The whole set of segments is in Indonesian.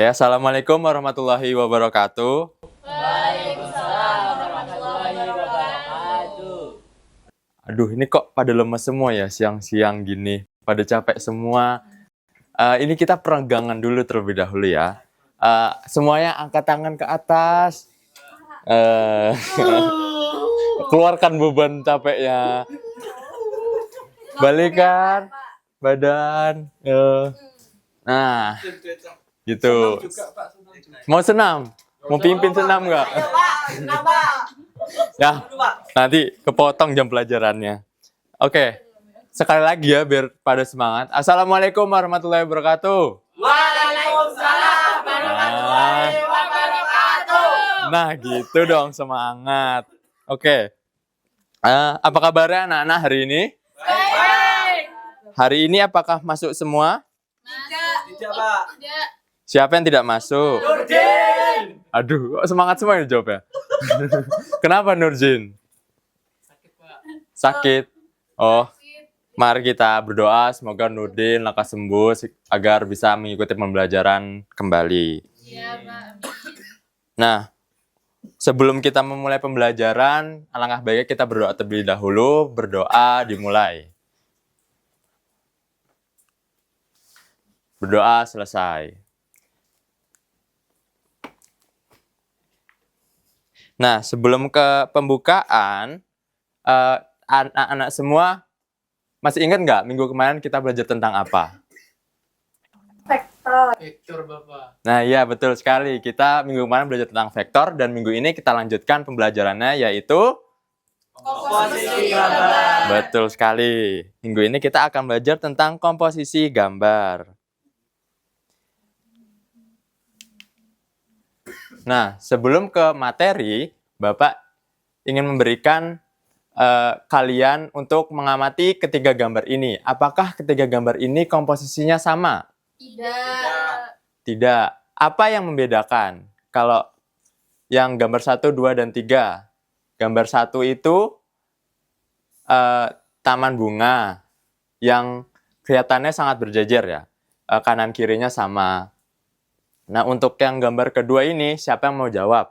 Oke, Assalamualaikum warahmatullahi wabarakatuh. Waalaikumsalam warahmatullahi wabarakatuh. Aduh, ini kok pada lemes semua ya siang-siang gini. Pada capek semua. Ini kita peregangan dulu terlebih dahulu ya. Semuanya angkat tangan ke atas. Keluarkan beban capeknya. Balikan badan. Nah, gitu. Mau senam? Mau pimpin senam nggak? Ya, nanti kepotong jam pelajarannya. Oke, sekali lagi ya biar pada semangat. Assalamualaikum warahmatullahi wabarakatuh. Waalaikumsalam warahmatullahi wabarakatuh. Nah, gitu dong semangat. Oke, apa kabarnya anak-anak hari ini? Baik. Hari ini apakah masuk semua? Tidak, Pak. Siapa yang tidak masuk? Nurdin. Aduh, kok semangat semua ya jawabnya? Kenapa Nurjin? Sakit, Pak. Sakit? Oh, mari kita berdoa semoga Nurdin lekas sembuh agar bisa mengikuti pembelajaran kembali. Iya, Pak. Nah, sebelum kita memulai pembelajaran, alangkah baiknya kita berdoa terlebih dahulu. Berdoa dimulai. Berdoa selesai. Nah, sebelum ke pembukaan, anak-anak semua masih ingat nggak minggu kemarin kita belajar tentang apa? Vektor, Bapak. Nah, iya betul sekali. Kita minggu kemarin belajar tentang vektor dan minggu ini kita lanjutkan pembelajarannya yaitu Komposisi gambar. betul sekali. Minggu ini kita akan belajar tentang komposisi gambar. Nah, sebelum ke materi, Bapak ingin memberikan kalian untuk mengamati ketiga gambar ini. Apakah ketiga gambar ini komposisinya sama? Tidak. Tidak. Apa yang membedakan? Kalau yang gambar 1, 2, dan 3. Gambar 1 itu taman bunga yang kelihatannya sangat berjejer ya. Kanan kirinya sama. Nah, untuk yang gambar kedua ini, siapa yang mau jawab?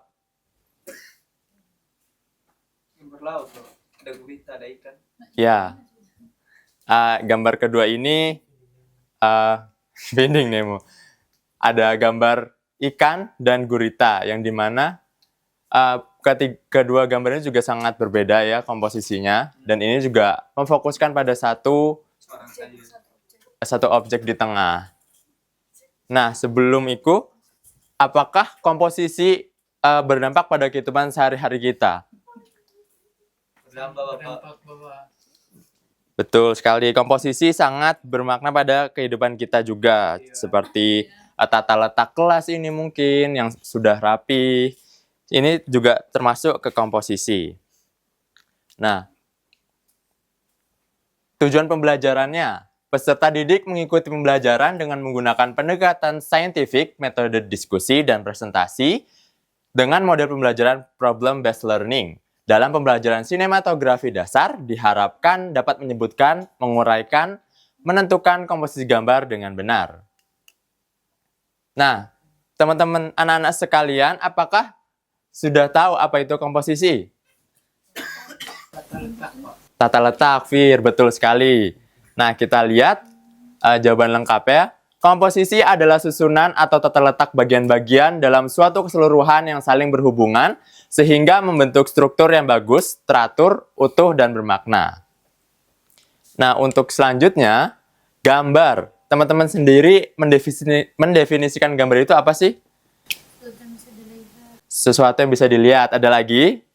Gambar laut, ada gurita, ada ikan. Ya. Gambar kedua ini Finding Nemo. Ada gambar ikan dan gurita yang dimana kedua gambarnya juga sangat berbeda ya komposisinya, dan ini juga memfokuskan pada satu objek di tengah. Nah, sebelum itu, apakah komposisi berdampak pada kehidupan sehari-hari kita? Berdampak, Bapak. Betul sekali, komposisi sangat bermakna pada kehidupan kita juga. Seperti tata letak kelas ini mungkin yang sudah rapi. Ini juga termasuk ke komposisi. Nah, tujuan pembelajarannya. Peserta didik mengikuti pembelajaran dengan menggunakan pendekatan saintifik, metode diskusi, dan presentasi dengan model pembelajaran problem-based learning. Dalam pembelajaran sinematografi dasar, diharapkan dapat menyebutkan, menguraikan, menentukan komposisi gambar dengan benar. Nah, teman-teman anak-anak sekalian, apakah sudah tahu apa itu komposisi? Tata letak, Fir, betul sekali. Nah, kita lihat jawaban lengkapnya. Komposisi adalah susunan atau tata letak bagian-bagian dalam suatu keseluruhan yang saling berhubungan sehingga membentuk struktur yang bagus, teratur, utuh, dan bermakna. Nah, untuk selanjutnya, gambar. Teman-teman sendiri mendefinisikan gambar itu apa sih? Sesuatu yang bisa dilihat. Ada lagi?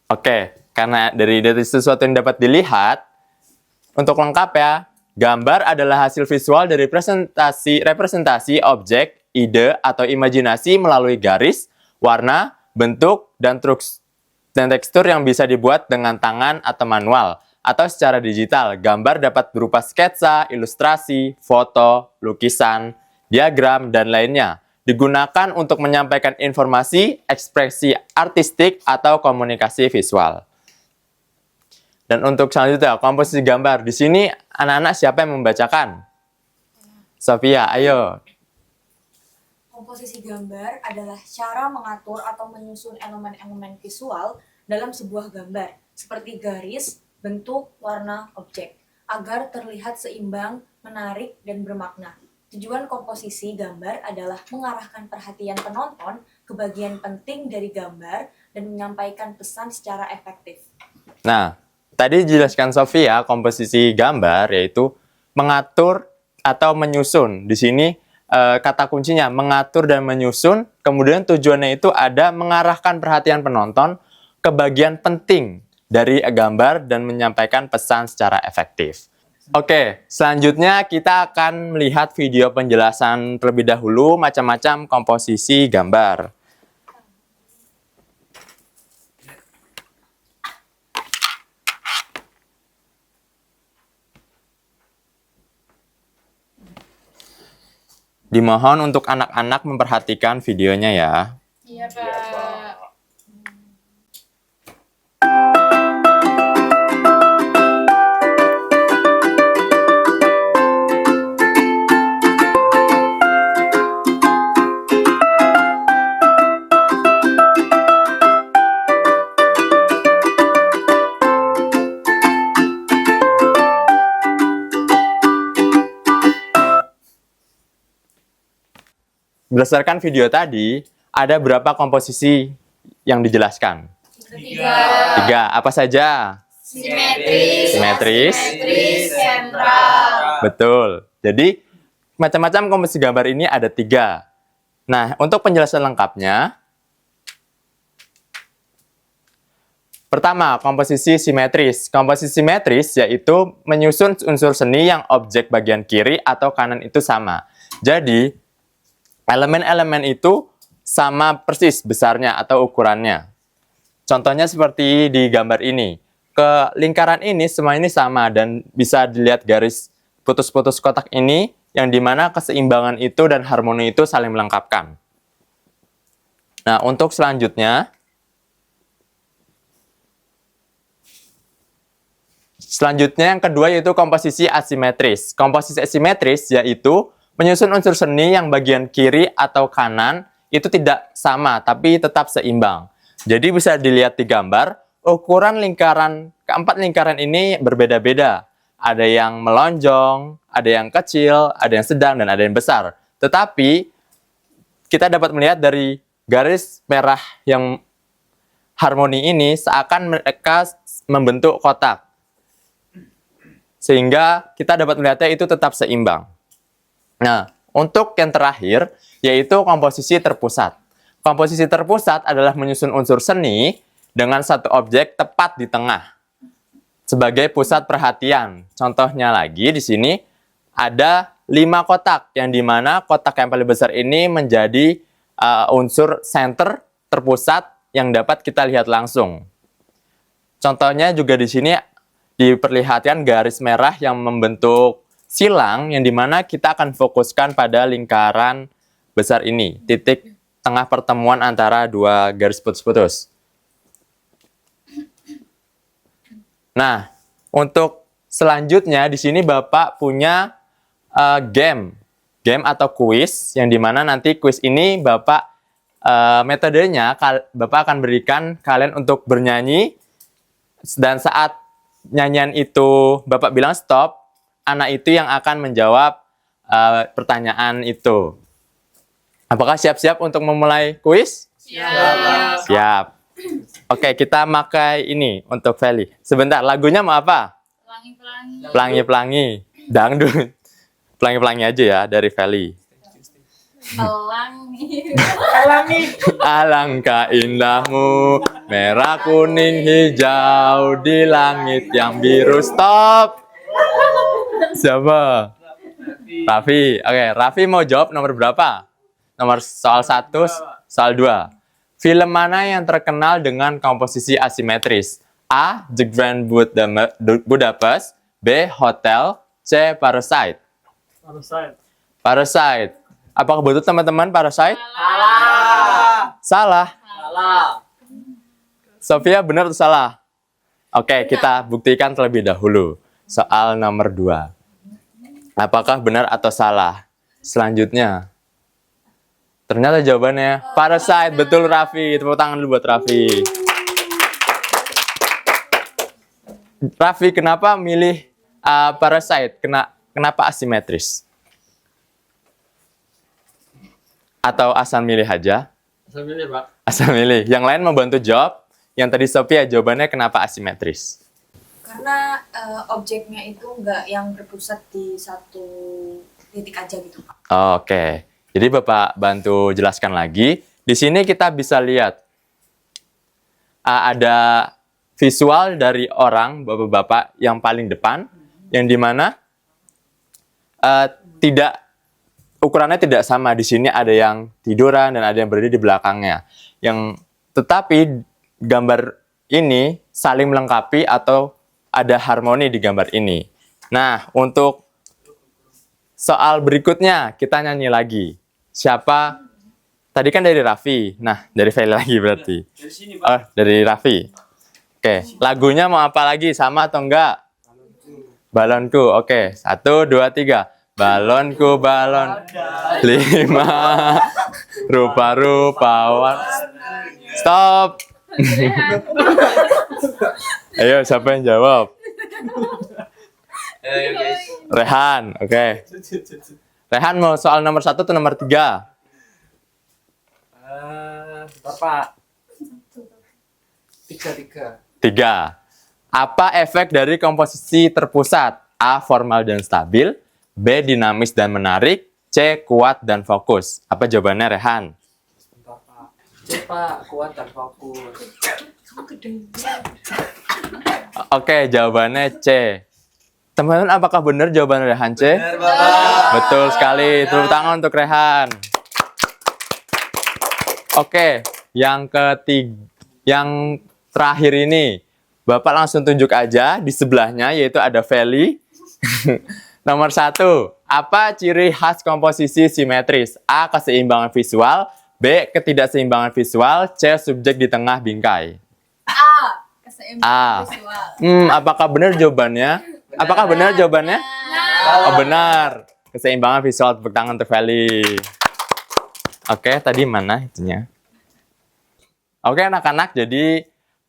Oke, karena dari sesuatu yang dapat dilihat, untuk lengkap ya, gambar adalah hasil visual dari representasi objek, ide, atau imajinasi melalui garis, warna, bentuk, dan tekstur yang bisa dibuat dengan tangan atau manual, atau secara digital. Gambar dapat berupa sketsa, ilustrasi, foto, lukisan, diagram, dan lainnya. Digunakan untuk menyampaikan informasi, ekspresi artistik, atau komunikasi visual. Dan untuk selanjutnya, komposisi gambar. Di sini anak-anak siapa yang membacakan? Sofia, ayo. Komposisi gambar adalah cara mengatur atau menyusun elemen-elemen visual dalam sebuah gambar, seperti garis, bentuk, warna, objek, agar terlihat seimbang, menarik, dan bermakna. Tujuan komposisi gambar adalah mengarahkan perhatian penonton ke bagian penting dari gambar dan menyampaikan pesan secara efektif. Nah, tadi dijelaskan Sofia, komposisi gambar yaitu mengatur atau menyusun. Di sini kata kuncinya mengatur dan menyusun, kemudian tujuannya itu ada mengarahkan perhatian penonton ke bagian penting dari gambar dan menyampaikan pesan secara efektif. Oke, selanjutnya kita akan melihat video penjelasan terlebih dahulu macam-macam komposisi gambar. Dimohon untuk anak-anak memperhatikan videonya ya. Iya, Pak. Berdasarkan video tadi, ada berapa komposisi yang dijelaskan? Tiga. Apa saja? Simetris. Simetris. Simetris sentral. Betul. Jadi, macam-macam komposisi gambar ini ada 3. Nah, untuk penjelasan lengkapnya, pertama, komposisi simetris. Komposisi simetris yaitu menyusun unsur seni yang objek bagian kiri atau kanan itu sama. Jadi, elemen-elemen itu sama persis besarnya atau ukurannya. Contohnya seperti di gambar ini. Ke lingkaran ini, semua ini sama dan bisa dilihat garis putus-putus kotak ini yang dimana keseimbangan itu dan harmoni itu saling melengkapkan. Nah, untuk selanjutnya, yang kedua yaitu komposisi asimetris. Komposisi asimetris yaitu menyusun unsur seni yang bagian kiri atau kanan itu tidak sama, tapi tetap seimbang. Jadi bisa dilihat di gambar, ukuran lingkaran, keempat lingkaran ini berbeda-beda. Ada yang melonjong, ada yang kecil, ada yang sedang, dan ada yang besar. Tetapi, kita dapat melihat dari garis merah yang harmoni ini, seakan mereka membentuk kotak. Sehingga kita dapat melihatnya itu tetap seimbang. Nah, untuk yang terakhir, yaitu komposisi terpusat. Komposisi terpusat adalah menyusun unsur seni dengan satu objek tepat di tengah sebagai pusat perhatian. Contohnya lagi di sini ada 5 kotak, yang dimana kotak yang paling besar ini menjadi unsur center terpusat yang dapat kita lihat langsung. Contohnya juga di sini diperlihatkan garis merah yang membentuk silang, yang dimana kita akan fokuskan pada lingkaran besar ini, titik tengah pertemuan antara 2 garis putus-putus. Nah, untuk selanjutnya di sini Bapak punya game atau kuis, yang dimana nanti kuis ini Bapak metodenya Bapak akan berikan kalian untuk bernyanyi, dan saat nyanyian itu Bapak bilang stop, anak itu yang akan menjawab pertanyaan itu. Apakah siap-siap untuk memulai kuis? Siap. Siap. Oke, kita pakai ini untuk Feli. Sebentar, lagunya mau apa? Pelangi-pelangi. Pelangi-pelangi. Dangdut. Pelangi-pelangi aja ya, dari Feli. Pelangi. Alangkah indahmu, merah, kuning, hijau, di langit yang biru. Stop! Siapa? Raffi. Oke, Raffi mau jawab nomor berapa? Nomor soal 1, soal 2. Film mana yang terkenal dengan komposisi asimetris? A. The Grand Budapest. B. Hotel. C. Parasite. Parasite. Apakah betul teman-teman Parasite? Salah. Salah. Sofia, benar atau salah? Oke, kita buktikan terlebih dahulu. Soal nomor 2. Apakah benar atau salah? Selanjutnya. Ternyata jawabannya parasite. Betul Raffi. Tepuk tangan dulu buat Raffi. Raffi, kenapa milih parasite? Kenapa asimetris? Atau asal milih aja? Asal milih, Pak. Asal milih. Yang lain membantu jawab. Yang tadi Sophia jawabannya kenapa asimetris? Karena objeknya itu nggak yang berpusat di satu titik aja gitu, Pak. Oke. Jadi Bapak bantu jelaskan lagi. Di sini kita bisa lihat ada visual dari orang Bapak-bapak yang paling depan, yang dimana tidak ukurannya tidak sama. Di sini ada yang tiduran dan ada yang berdiri di belakangnya. Tetapi gambar ini saling melengkapi atau ada harmoni di gambar ini. Nah, untuk soal berikutnya kita nyanyi lagi. Siapa? Tadi kan dari Raffi. Nah, dari Feli lagi berarti. Dari sini, Pak. Oh, dari Raffi. Oke, lagunya mau apa lagi? Sama atau enggak? Balonku. Oke, 1, 2, 3. Balonku, balon. 5. Rupa-rupa warna. Stop. Ayo, siapa yang jawab? Ayo, guys. Rehan. Oke. Rehan mau soal nomor 1 atau nomor 3? Bapak. 3. 3. Apa efek dari komposisi terpusat? A. Formal dan stabil. B. Dinamis dan menarik. C. Kuat dan fokus. Apa jawabannya, Rehan? Bapak. Pak, kuat dan fokus. Oke, jawabannya C. Teman-teman, apakah benar jawaban Rehan C? Benar, Bapak. Betul sekali. Tepuk tangan untuk Rehan. Oke, yang terakhir ini. Bapak langsung tunjuk aja di sebelahnya, yaitu ada Feli. Nomor 1, apa ciri khas komposisi simetris? A. Keseimbangan visual. B. Ketidakseimbangan visual. C. Subjek di tengah bingkai. A. Keseimbangan A. visual. Apakah benar jawabannya? Apakah benar jawabannya? Oh, benar. Keseimbangan visual. Tepuk tangan untuk Feli. Oke, tadi mana itunya? Oke, anak-anak, jadi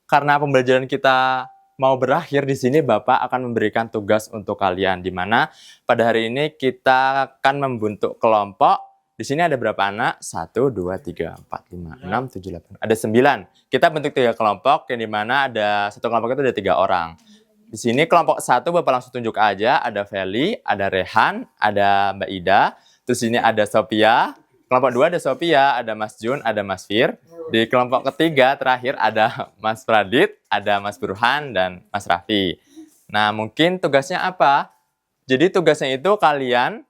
karena pembelajaran kita mau berakhir di sini, Bapak akan memberikan tugas untuk kalian, di mana pada hari ini kita akan membentuk kelompok. Di sini ada berapa anak? 1, 2, 3, 4, 5, 6, 7, 8. Ada 9. Kita bentuk 3 kelompok, yang di mana ada satu kelompok itu ada 3 orang. Di sini kelompok 1 Bapak langsung tunjuk aja, ada Feli, ada Rehan, ada Mbak Ida. Terus ini ada Sophia. Kelompok 2 ada Sophia, ada Mas Jun, ada Mas Fir. Di kelompok ketiga terakhir ada Mas Pradit, ada Mas Burhan, dan Mas Raffi. Nah, mungkin tugasnya apa? Jadi tugasnya itu kalian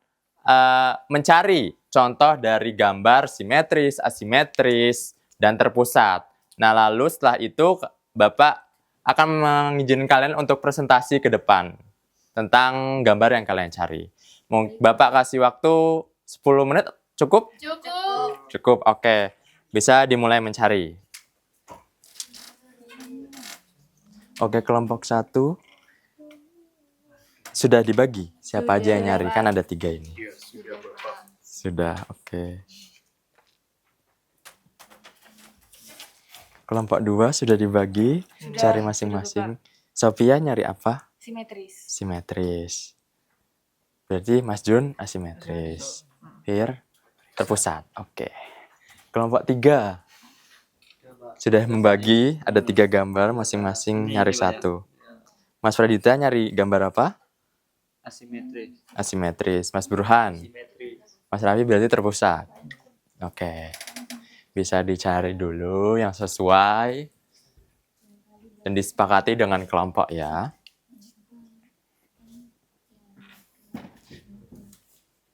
mencari contoh dari gambar simetris, asimetris, dan terpusat. Nah, lalu setelah itu Bapak akan mengizinkan kalian untuk presentasi ke depan tentang gambar yang kalian cari. Bapak kasih waktu 10 menit, cukup? Cukup. Cukup, oke. Bisa dimulai mencari. Oke, kelompok 1 sudah dibagi. Siapa aja yang nyari? Kan ada 3 ini. Sudah, oke. Kelompok 2 sudah dibagi. Cari masing-masing. Sophia nyari apa? Simetris. Simetris. Berarti Mas Jun asimetris. Fir terpusat. Oke. Kelompok 3 sudah membagi, ada 3 gambar, masing-masing nyari 1. Mas Pradita nyari gambar apa? Asimetris. Asimetris. Mas Burhan. Simetris. Mas Raffi berarti terpusat. Oke. Bisa dicari dulu yang sesuai dan disepakati dengan kelompok ya.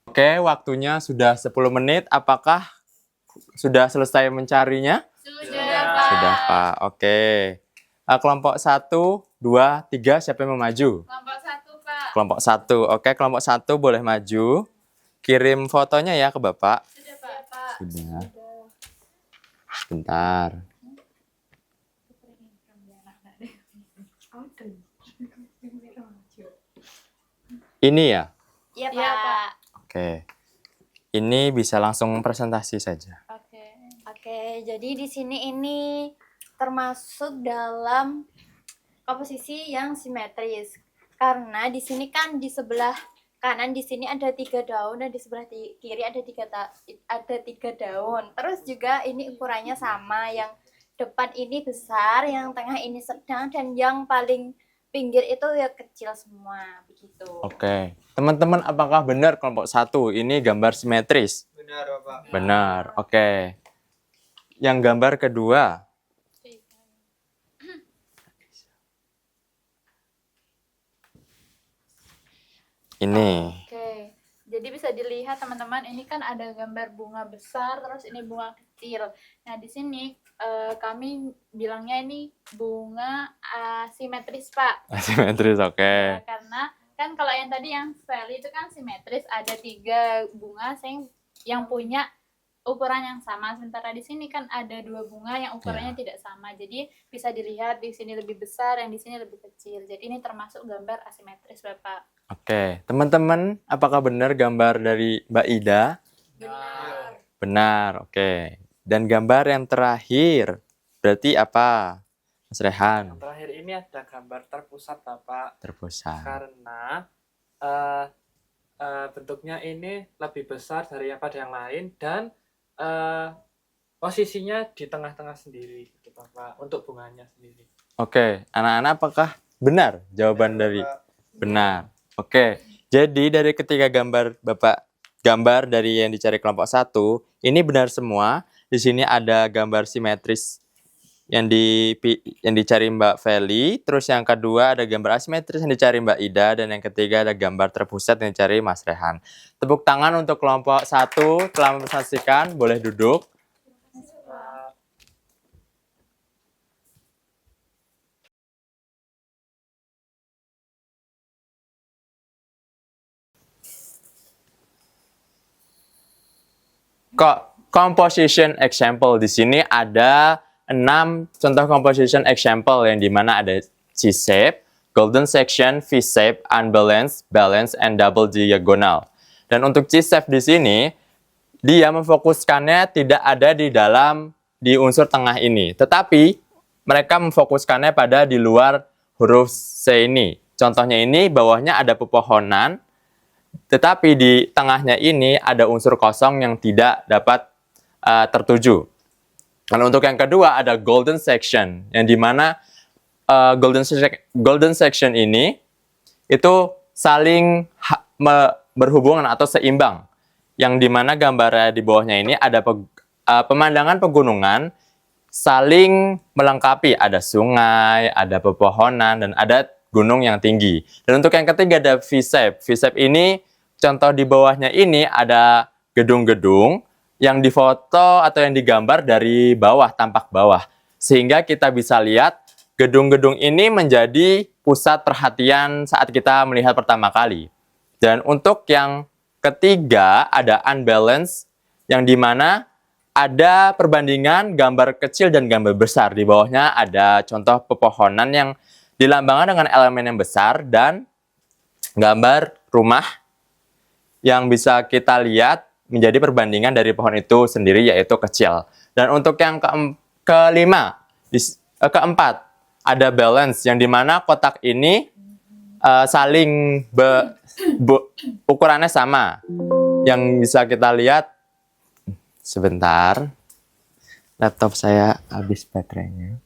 Oke, waktunya sudah 10 menit. Apakah sudah selesai mencarinya? Sudah, Pak. Sudah, Pak. Oke. Kelompok 1, 2, 3, siapa yang mau maju? Kelompok 1, Pak. Kelompok 1. Oke, kelompok 1 boleh maju. Kirim fotonya ya ke Bapak. Sudah, Pak. Sudah. Sebentar. Ini ya? Iya, Iya, Pak. Pak. Oke. Ini bisa langsung presentasi saja. Oke. Oke, jadi di sini ini termasuk dalam komposisi yang simetris. Karena di sini kan di sebelah kanan di sini ada 3 daun dan di sebelah kiri ada ada 3 daun. Terus juga ini ukurannya sama, yang depan ini besar, yang tengah ini sedang, dan yang paling pinggir itu ya kecil semua begitu. Oke. Teman-teman, apakah benar kelompok 1 ini gambar simetris? Benar, Bapak. Benar. Oke. Yang gambar kedua. Ini. Oke. Jadi bisa dilihat teman-teman, ini kan ada gambar bunga besar, terus ini bunga kecil. Nah, di sini kami bilangnya ini bunga asimetris, Pak. Asimetris, oke. Ya, karena kan kalau yang tadi yang Feli itu kan simetris, ada 3 bunga yang punya ukuran yang sama, sementara di sini kan ada 2 bunga yang ukurannya tidak sama. Jadi bisa dilihat di sini lebih besar, yang di sini lebih kecil. Jadi ini termasuk gambar asimetris, Bapak. Oke. Teman-teman, apakah benar gambar dari Mbak Ida? Benar. Benar, oke. Dan gambar yang terakhir berarti apa? Mas Rehan, Yang terakhir ini ada gambar terpusat, Bapak, terpusat. karena bentuknya ini lebih besar daripada yang lain dan posisinya di tengah-tengah sendiri, gitu, Bapak, untuk bunganya sendiri. Oke, anak-anak apakah benar jawaban dari benar? Oke, jadi dari ketiga gambar gambar dari yang dicari kelompok 1, ini benar semua. Di sini ada gambar simetris yang dicari Mbak Feli, terus yang kedua ada gambar asimetris yang dicari Mbak Ida, dan yang ketiga ada gambar terpusat yang dicari Mas Rehan. Tepuk tangan untuk kelompok 1 telah mempresentasikan, boleh duduk. Composition example, di sini ada 6 contoh composition example yang dimana ada C-shape, golden section, V-shape, unbalanced, balanced, and double diagonal. Dan untuk C-shape di sini, dia memfokuskannya tidak ada di unsur tengah ini, tetapi mereka memfokuskannya pada di luar huruf C ini. Contohnya ini, bawahnya ada pepohonan, tetapi di tengahnya ini ada unsur kosong yang tidak dapat tertuju. Kalau untuk yang kedua ada golden section, yang dimana golden section ini itu saling berhubungan atau seimbang, yang dimana gambarnya di bawahnya ini ada pemandangan pegunungan saling melengkapi, ada sungai, ada pepohonan, dan ada gunung yang tinggi. Dan untuk yang ketiga ada V-shape. V-shape ini contoh di bawahnya ini ada gedung-gedung yang difoto atau yang digambar dari bawah, tampak bawah. Sehingga kita bisa lihat gedung-gedung ini menjadi pusat perhatian saat kita melihat pertama kali. Dan untuk yang ketiga ada unbalanced, yang dimana ada perbandingan gambar kecil dan gambar besar. Di bawahnya ada contoh pepohonan yang dilambangkan dengan elemen yang besar dan gambar rumah yang bisa kita lihat menjadi perbandingan dari pohon itu sendiri, yaitu kecil. Dan untuk yang keempat ada balance, yang dimana kotak ini saling ukurannya sama, yang bisa kita lihat. Sebentar, laptop saya habis baterainya.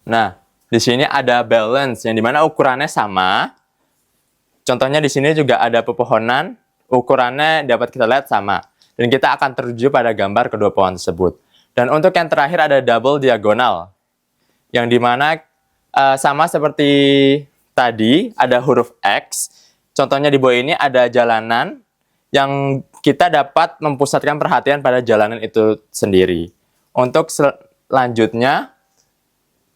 Nah, di sini ada balance, yang dimana ukurannya sama. Contohnya di sini juga ada pepohonan, ukurannya dapat kita lihat sama. Dan kita akan tertuju pada gambar kedua pohon tersebut. Dan untuk yang terakhir ada double diagonal, yang dimana sama seperti tadi, ada huruf X. Contohnya di bawah ini ada jalanan, yang kita dapat mempusatkan perhatian pada jalanan itu sendiri. Untuk selanjutnya,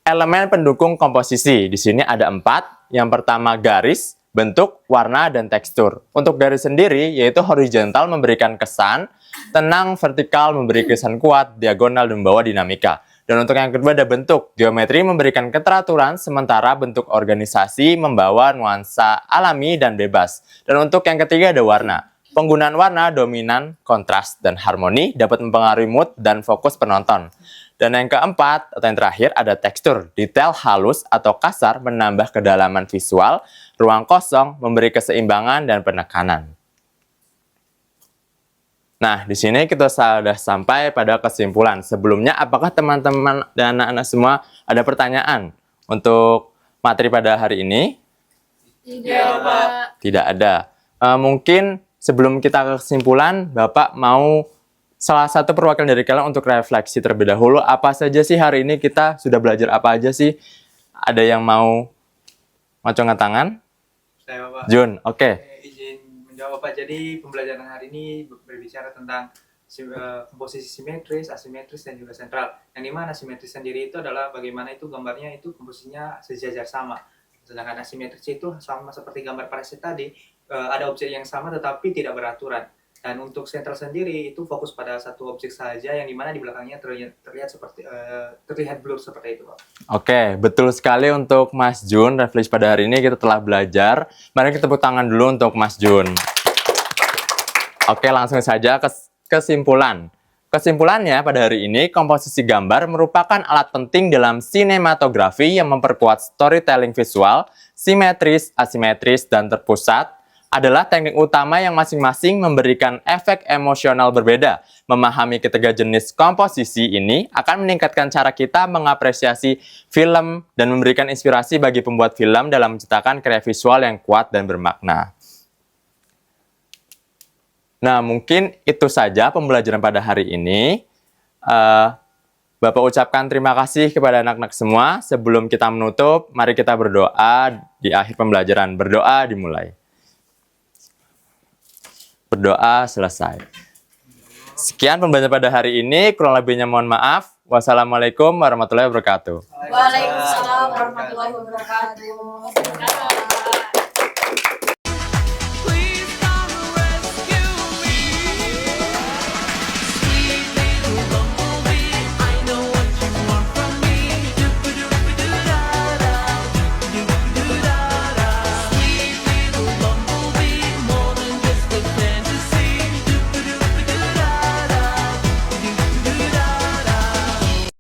elemen pendukung komposisi. Di sini ada 4. Yang pertama garis, bentuk, warna, dan tekstur. Untuk garis sendiri, yaitu horizontal memberikan kesan tenang, vertikal memberi kesan kuat, diagonal dan membawa dinamika. Dan Dan untuk yang kedua ada bentuk. Geometri memberikan keteraturan, sementara bentuk organisasi membawa nuansa alami dan bebas. Dan untuk yang ketiga ada warna. Penggunaan warna dominan, kontras, dan harmoni dapat mempengaruhi mood dan fokus penonton. Dan yang keempat, atau yang terakhir, ada tekstur. Detail halus atau kasar menambah kedalaman visual, ruang kosong memberi keseimbangan dan penekanan. Nah, di sini kita sudah sampai pada kesimpulan. Sebelumnya, apakah teman-teman dan anak-anak semua ada pertanyaan untuk materi pada hari ini? Tidak, Pak. Tidak ada. Mungkin sebelum kita ke kesimpulan, Bapak mau salah satu perwakilan dari kalian untuk refleksi terlebih dahulu. Apa saja sih hari ini kita sudah belajar apa aja sih? Ada yang mau ngacungkan tangan? Saya Bapak. Jun, oke. Izin menjawab Pak. Jadi pembelajaran hari ini berbicara tentang komposisi simetris, asimetris, dan juga sentral. Yang dimana simetris sendiri itu adalah bagaimana itu gambarnya itu komposisinya sejajar sama. Sedangkan asimetris itu sama seperti gambar parasit tadi, ada objek yang sama tetapi tidak beraturan. Dan untuk sentral sendiri itu fokus pada satu objek saja yang dimana di belakangnya terlihat blur seperti itu, Pak. Oke, betul sekali untuk Mas Jun. Refleksi pada hari ini kita telah belajar. Mari kita tepuk tangan dulu untuk Mas Jun. Oke, langsung saja ke kesimpulan. Kesimpulannya pada hari ini, komposisi gambar merupakan alat penting dalam sinematografi yang memperkuat storytelling visual, simetris, asimetris, dan terpusat, adalah teknik utama yang masing-masing memberikan efek emosional berbeda. Memahami ketiga jenis komposisi ini akan meningkatkan cara kita mengapresiasi film dan memberikan inspirasi bagi pembuat film dalam menciptakan karya visual yang kuat dan bermakna. Nah, mungkin itu saja pembelajaran pada hari ini. Bapak ucapkan terima kasih kepada anak-anak semua. Sebelum kita menutup, mari kita berdoa di akhir pembelajaran. Berdoa dimulai. Berdoa selesai. Sekian pembelajaran pada hari ini. Kurang lebihnya mohon maaf. Wassalamualaikum warahmatullahi wabarakatuh. Waalaikumsalam.